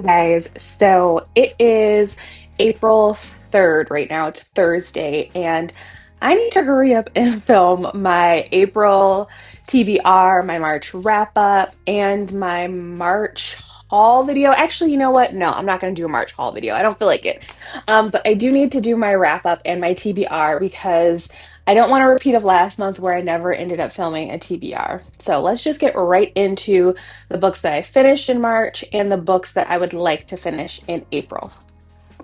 Guys, so it is April 3rd right now. It's Thursday, and I need to hurry up and film my April TBR, my March wrap up, and my March haul video. Actually, you know what? No, I'm not going to do a March haul video. I don't feel like it. But I do need to do my wrap up and my TBR because I don't want to repeat of last month where I never ended up filming a TBR. So let's just get right into the books that I finished in March and the books that I would like to finish in April.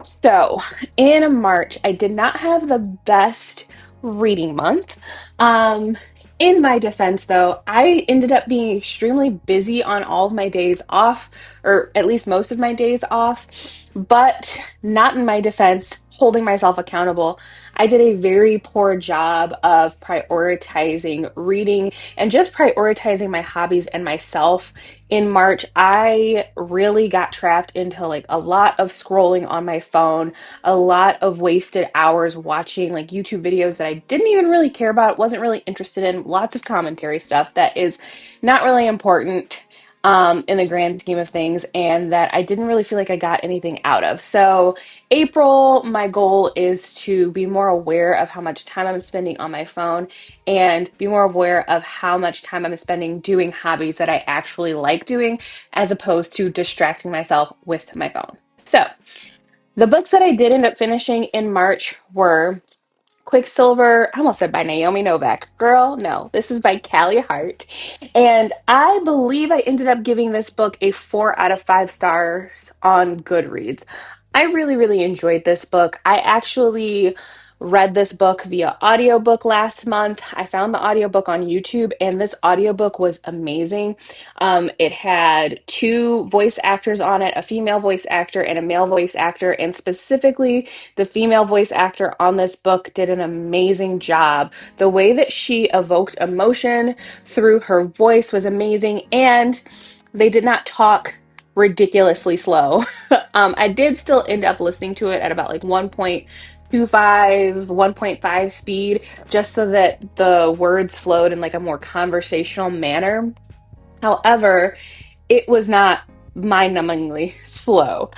So, in March, I did not have the best reading month. Um, in my defense, though, I ended up being extremely busy on all of my days off, or at least most of my days off, but not in my defense, holding myself accountable. I did a very poor job of prioritizing reading and just prioritizing my hobbies and myself in March. I really got trapped into like a lot of scrolling on my phone, a lot of wasted hours watching like YouTube videos that I didn't even really care about, wasn't really interested in, lots of commentary stuff that is not really important in the grand scheme of things, and that I didn't really feel like I got anything out of. So, April, my goal is to be more aware of how much time I'm spending on my phone and be more aware of how much time I'm spending doing hobbies that I actually like doing as opposed to distracting myself with my phone. So, the books that I did end up finishing in March were Quicksilver. I almost said by Naomi Novak. Girl, no, this is by Callie Hart. And I believe I ended up giving this book a 4 out of 5 stars on Goodreads. I really, really enjoyed this book. I actually read this book via audiobook last month. I found the audiobook on YouTube, and this audiobook was amazing. It had two voice actors on it, a female voice actor and a male voice actor, and specifically the female voice actor on this book did an amazing job. The way that she evoked emotion through her voice was amazing, and they did not talk ridiculously slow. I did still end up listening to it at about like 1.25, 1.5 speed, just so that the words flowed in like a more conversational manner. However, it was not mind-numbingly slow.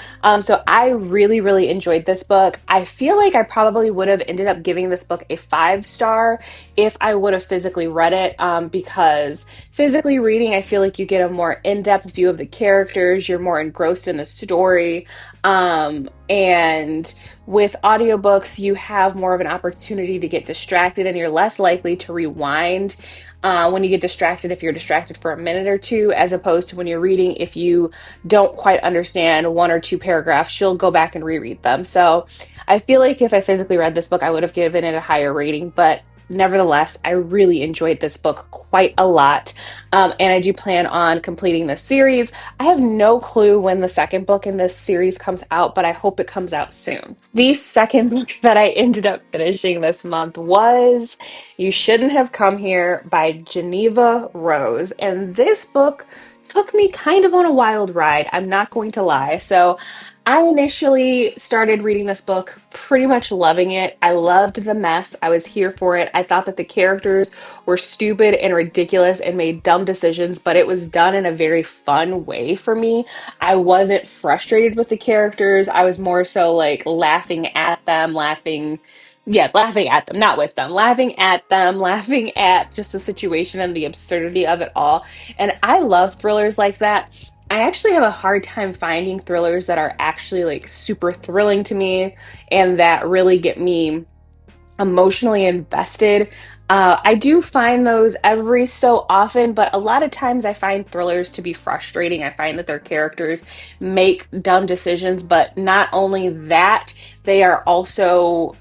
So I really, really enjoyed this book. I feel like I probably would have ended up giving this book a 5 star if I would have physically read it, because physically reading, I feel like you get a more in-depth view of the characters, you're more engrossed in the story, and with audiobooks, you have more of an opportunity to get distracted and you're less likely to rewind when you get distracted, if you're distracted for a minute or two, as opposed to when you're reading, if you don't quite understand one or two paragraphs, you'll go back and reread them. So I feel like if I physically read this book, I would have given it a higher rating, but nevertheless, I really enjoyed this book quite a lot. And I do plan on completing this series. I have no clue when the second book in this series comes out, but I hope it comes out soon. The second book that I ended up finishing this month was You Shouldn't Have Come Here by Geneva Rose. And this book took me kind of on a wild ride. I'm not going to lie. So I initially started reading this book pretty much loving it. I loved the mess. I was here for it. I thought that the characters were stupid and ridiculous and made dumb decisions, but it was done in a very fun way for me. I wasn't frustrated with the characters. I was more so like laughing at them, laughing at them, not with them, laughing at them, laughing at just the situation and the absurdity of it all. And I love thrillers like that. I actually have a hard time finding thrillers that are actually like super thrilling to me and that really get me emotionally invested. I do find those every so often, but a lot of times I find thrillers to be frustrating. I find that their characters make dumb decisions, but not only that, they are also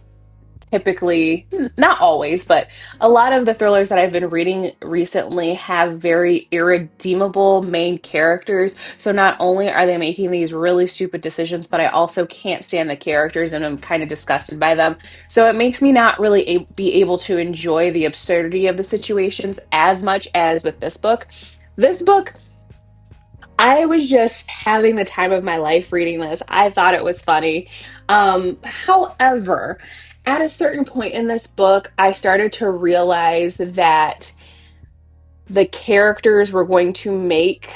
typically, not always, but a lot of the thrillers that I've been reading recently have very irredeemable main characters. So not only are they making these really stupid decisions, but I also can't stand the characters and I'm kind of disgusted by them. So it makes me not really be able to enjoy the absurdity of the situations as much as with this book. This book, I was just having the time of my life reading this. I thought it was funny. However, at a certain point in this book, I started to realize that the characters were going to make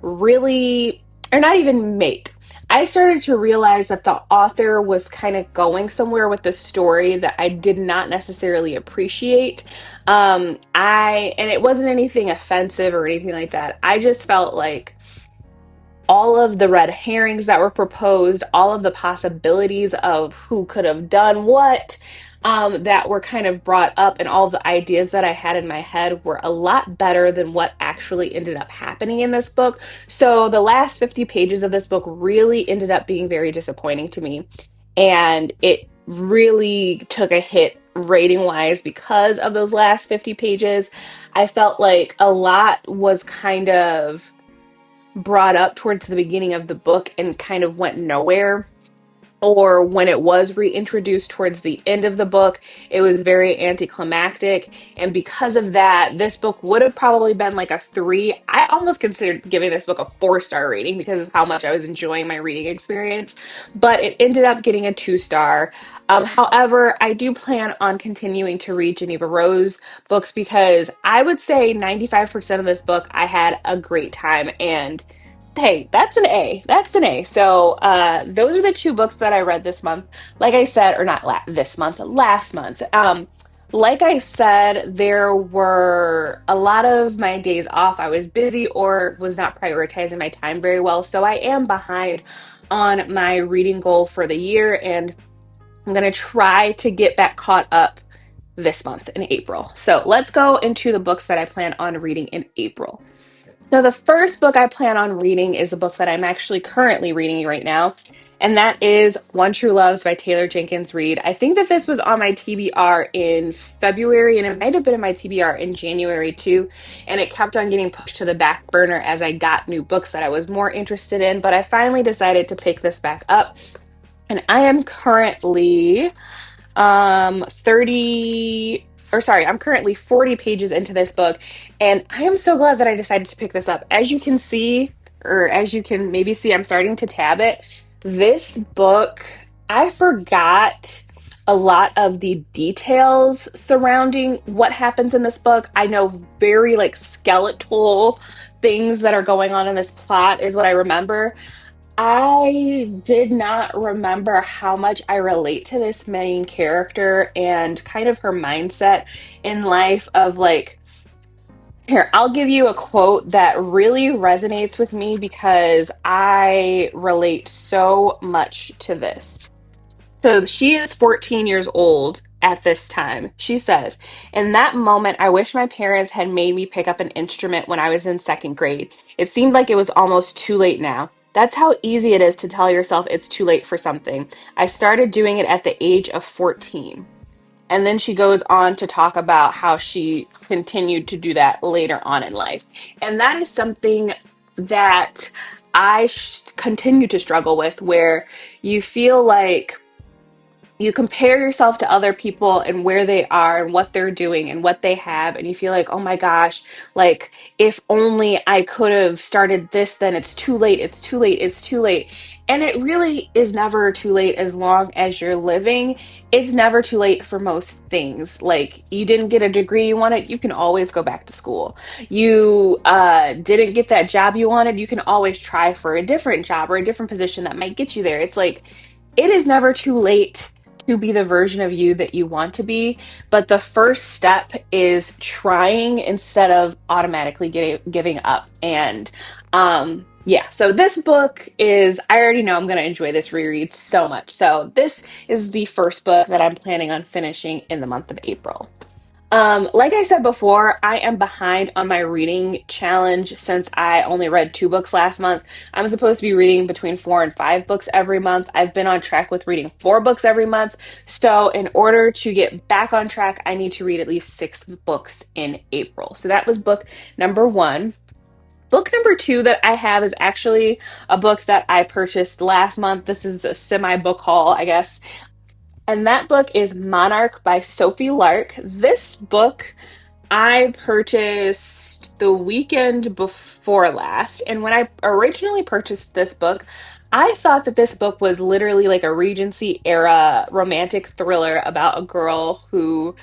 really or not even make. I started to realize that the author was kind of going somewhere with the story that I did not necessarily appreciate. And it wasn't anything offensive or anything like that. I just felt like all of the red herrings that were proposed, all of the possibilities of who could have done what, that were kind of brought up, and all of the ideas that I had in my head were a lot better than what actually ended up happening in this book. So the last 50 pages of this book really ended up being very disappointing to me. And it really took a hit rating wise because of those last 50 pages. I felt like a lot was kind of brought up towards the beginning of the book and kind of went nowhere. Or when it was reintroduced towards the end of the book, it was very anticlimactic. And because of that, this book would have probably been like a three. I almost considered giving this book a 4-star rating because of how much I was enjoying my reading experience. But it ended up getting a 2-star. However, I do plan on continuing to read Geneva Rose books because I would say 95% of this book I had a great time. And hey, that's an A. That's an A. So, those are the two books that I read this month. Like I said, or not this month, last month. Like I said, there were a lot of my days off. I was busy or was not prioritizing my time very well. So I am behind on my reading goal for the year, and I'm going to try to get back caught up this month in April. So let's go into the books that I plan on reading in April. So the first book I plan on reading is a book that I'm actually currently reading right now, and that is One True Loves by Taylor Jenkins Reid. I think that this was on my TBR in February, and it might have been in my TBR in January too, and it kept on getting pushed to the back burner as I got new books that I was more interested in, but I finally decided to pick this back up, and I am currently 30 or sorry, I'm currently 40 pages into this book, and I am so glad that I decided to pick this up. As you can see, or as you can maybe see, I'm starting to tab it. This book, I forgot a lot of the details surrounding what happens in this book. I know very like skeletal things that are going on in this plot is what I remember. I did not remember how much I relate to this main character and kind of her mindset in life of like, here, I'll give you a quote that really resonates with me because I relate so much to this. So she is 14 years old at this time. She says, "In that moment, I wish my parents had made me pick up an instrument when I was in second grade. It seemed like it was almost too late now. That's how easy it is to tell yourself it's too late for something. I started doing it at the age of 14." And then she goes on to talk about how she continued to do that later on in life. And that is something that continue to struggle with, where you feel like you compare yourself to other people and where they are and what they're doing and what they have, and you feel like, oh my gosh, like if only I could have started this, then it's too late, it's too late, it's too late. And it really is never too late as long as you're living. It's never too late for most things. Like, you didn't get a degree you wanted, you can always go back to school. You didn't get that job you wanted, you can always try for a different job or a different position that might get you there. It's like, it is never too late to be the version of you that you want to be. But the first step is trying instead of automatically giving up. And yeah, so this book is, I already know I'm going to enjoy this reread so much. So this is the first book that I'm planning on finishing in the month of April. Like I said before, I am behind on my reading challenge since I only read 2 books last month. I'm supposed to be reading between 4 and 5 books every month. I've been on track with reading 4 books every month. So in order to get back on track, I need to read at least 6 books in April. So that was book number one. Book number two that I have is actually a book that I purchased last month. This is a semi book haul, I guess. And that book is Monarch by Sophie Lark. This book I purchased the weekend before last. And when I originally purchased this book, I thought that this book was literally like a Regency era romantic thriller about a girl who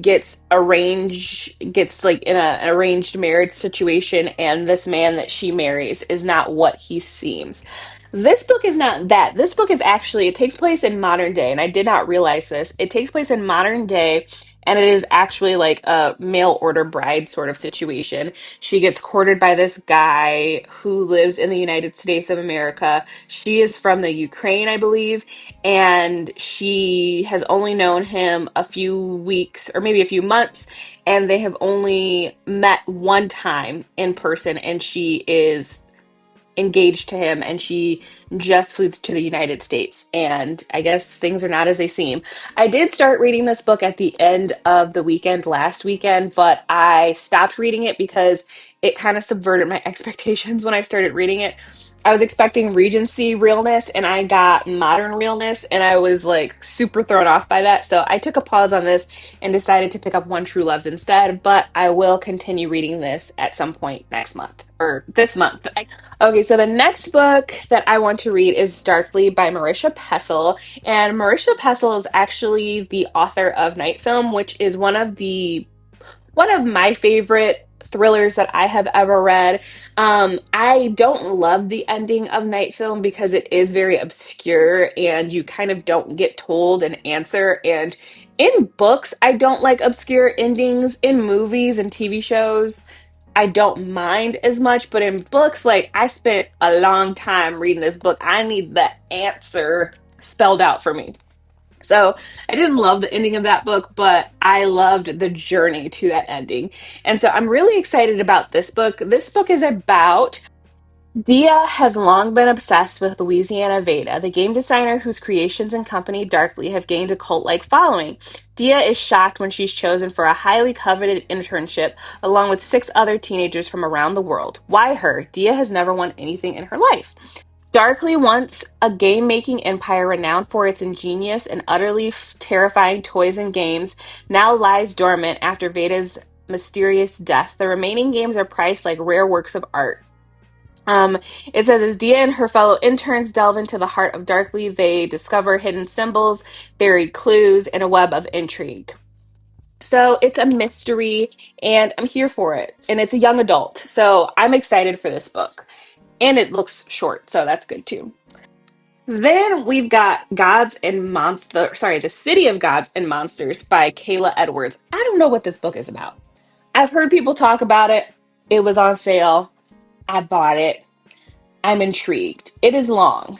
gets like in an arranged marriage situation, and this man that she marries is not what he seems. This book is not that. This book is actually, it takes place in modern day, and I did not realize this. It takes place in modern day, and it is actually like a mail order bride sort of situation. She gets courted by this guy who lives in the United States of America. She is from the Ukraine, I believe, and she has only known him a few weeks or maybe a few months, and they have only met one time in person, and she is engaged to him, and she just flew to the United States, and I guess things are not as they seem. I did start reading this book at the end of the weekend last weekend, but I stopped reading it because it kind of subverted my expectations when I started reading it. I was expecting Regency realness, and I got modern realness, and I was like super thrown off by that. So I took a pause on this and decided to pick up One True Loves instead, but I will continue reading this at some point next month or this month. Okay, so the next book that I want to read is Darkly by Marisha Pessl. And Marisha Pessl is actually the author of Night Film, which is one of my favorite thrillers that I have ever read. I don't love the ending of Night Film because it is very obscure and you kind of don't get told an answer. And in books, I don't like obscure endings. In movies and TV shows, I don't mind as much, but in books, like I spent a long time reading this book. I need the answer spelled out for me. So I didn't love the ending of that book, but I loved the journey to that ending. And so I'm really excited about this book. This book is about Dia has long been obsessed with Louisiana Veda, the game designer whose creations and company Darkly have gained a cult-like following. Dia is shocked when she's chosen for a highly coveted internship along with six other teenagers from around the world. Why her? Dia has never won anything in her life. Darkly, once a game making empire renowned for its ingenious and utterly terrifying toys and games, now lies dormant after Veda's mysterious death. The remaining games are priced like rare works of art. It says as Dia and her fellow interns delve into the heart of Darkly, they discover hidden symbols, buried clues, and a web of intrigue. So it's a mystery, and I'm here for it. And it's a young adult, so I'm excited for this book. And it looks short, so that's good too. Then we've got Gods and Monsters, sorry, The City of Gods and Monsters by Kayla Edwards. I don't know what this book is about. I've heard people talk about it. It was on sale. I bought it. I'm intrigued. It is long.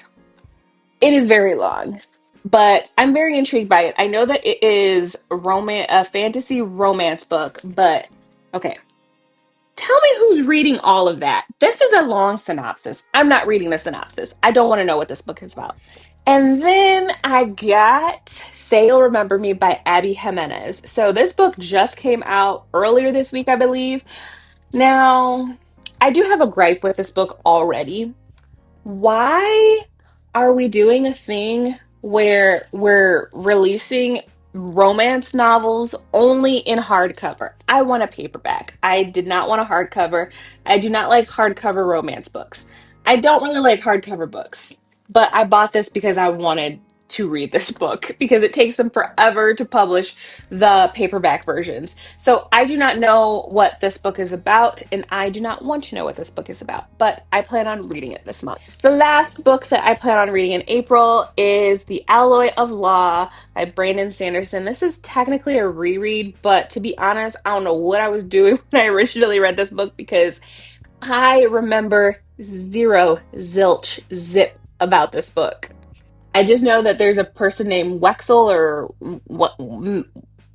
It is very long, but I'm very intrigued by it. I know that it is a fantasy romance book, but okay. Tell me who's reading all of that. This is a long synopsis. I'm not reading the synopsis. I don't want to know what this book is about. And then I got Say You'll Remember Me by Abby Jimenez. So this book just came out earlier this week, I believe. Now, I do have a gripe with this book already. Why are we doing a thing where we're releasing romance novels only in hardcover? I want a paperback. I did not want a hardcover. I do not like hardcover romance books. I don't really like hardcover books, but I bought this because I wanted to read this book because it takes them forever to publish the paperback versions. So I do not know what this book is about, and I do not want to know what this book is about, but I plan on reading it this month. The last book that I plan on reading in April is The Alloy of Law by Brandon Sanderson. This is technically a reread, but to be honest, I don't know what I was doing when I originally read this book because I remember zero zilch zip about this book. I just know that there's a person named Wexel or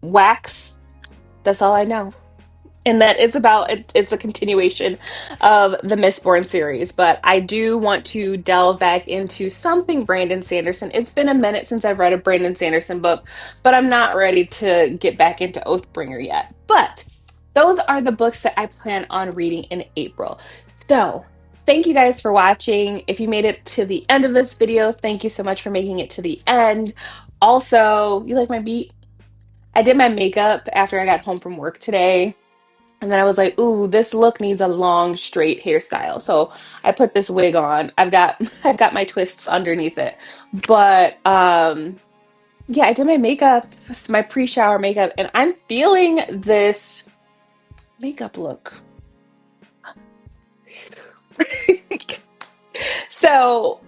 Wax. That's all I know. And that it's a continuation of the Mistborn series. But I do want to delve back into something Brandon Sanderson. It's been a minute since I've read a Brandon Sanderson book, but I'm not ready to get back into Oathbringer yet. But those are the books that I plan on reading in April. So thank you guys for watching. If you made it to the end of this video, thank you so much for making it to the end. Also, you like my beat? I did my makeup after I got home from work today. And then I was like, ooh, this look needs a long, straight hairstyle. So I put this wig on. I've got my twists underneath it. But yeah, I did my makeup, my pre-shower makeup, and I'm feeling this makeup look. So,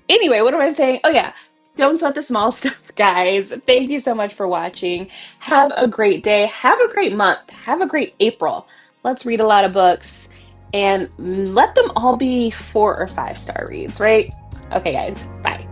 anyway, what am I saying? Oh, yeah. Don't sweat the small stuff, guys. Thank you so much for watching. Have a great day. Have a great month. Have a great April. Let's read a lot of books and let them all be 4 or 5 star reads, right? Okay, guys. Bye.